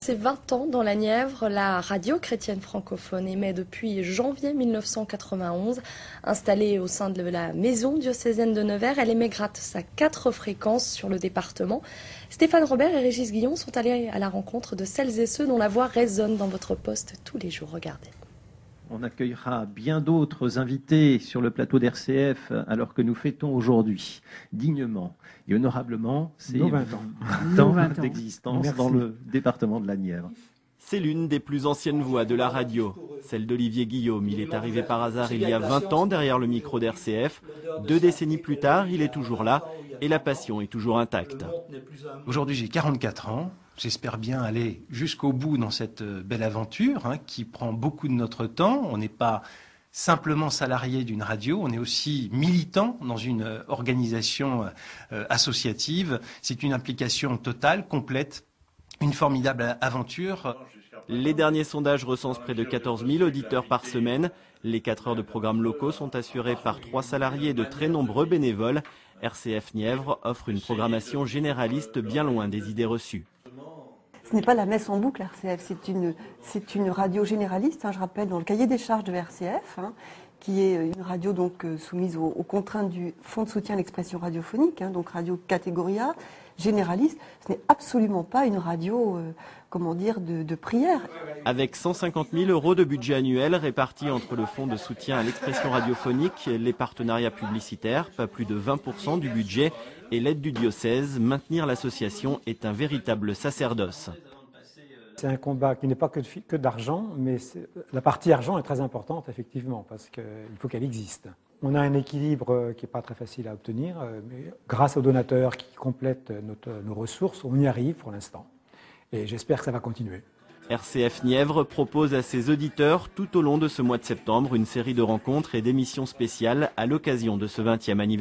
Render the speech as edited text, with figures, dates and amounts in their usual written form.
C'est 20 ans dans la Nièvre, la radio chrétienne francophone émet depuis janvier 1991. Installée au sein de la maison diocésaine de Nevers, elle émet grâce à 4 fréquences sur le département. Stéphane Robert et Régis Guillon sont allés à la rencontre de celles et ceux dont la voix résonne dans votre poste tous les jours. Regardez. On accueillera bien d'autres invités sur le plateau d'RCF alors que nous fêtons aujourd'hui dignement et honorablement ces 20 ans d'existence dans le département de la Nièvre. C'est l'une des plus anciennes voix de la radio, celle d'Olivier Guillaume. Il est arrivé par hasard il y a 20 ans derrière le micro d'RCF. 2 décennies plus tard, il est toujours là et la passion est toujours intacte. Aujourd'hui, j'ai 44 ans. J'espère bien aller jusqu'au bout dans cette belle aventure qui prend beaucoup de notre temps. On n'est pas simplement salarié d'une radio, on est aussi militant dans une organisation associative. C'est une implication totale, complète, une formidable aventure. Les derniers sondages recensent près de 14 000 auditeurs par semaine. Les 4 heures de programmes locaux sont assurées par 3 salariés et de très nombreux bénévoles. RCF Nièvre offre une programmation généraliste bien loin des idées reçues. Ce n'est pas la messe en boucle, RCF, c'est une radio généraliste, je rappelle, dans le cahier des charges de RCF, qui est une radio donc soumise aux contraintes du Fonds de soutien à l'expression radiophonique, donc radio catégorie A, généraliste. Ce n'est absolument pas une radio, de prière. Avec 150 000 € de budget annuel répartis entre le Fonds de soutien à l'expression radiophonique, les partenariats publicitaires, pas plus de 20% du budget, et l'aide du diocèse, maintenir l'association est un véritable sacerdoce. C'est un combat qui n'est pas que d'argent, mais la partie argent est très importante, effectivement, parce qu'il faut qu'elle existe. On a un équilibre qui n'est pas très facile à obtenir, mais grâce aux donateurs qui complètent nos ressources, on y arrive pour l'instant. Et j'espère que ça va continuer. RCF Nièvre propose à ses auditeurs tout au long de ce mois de septembre une série de rencontres et d'émissions spéciales à l'occasion de ce 20e anniversaire.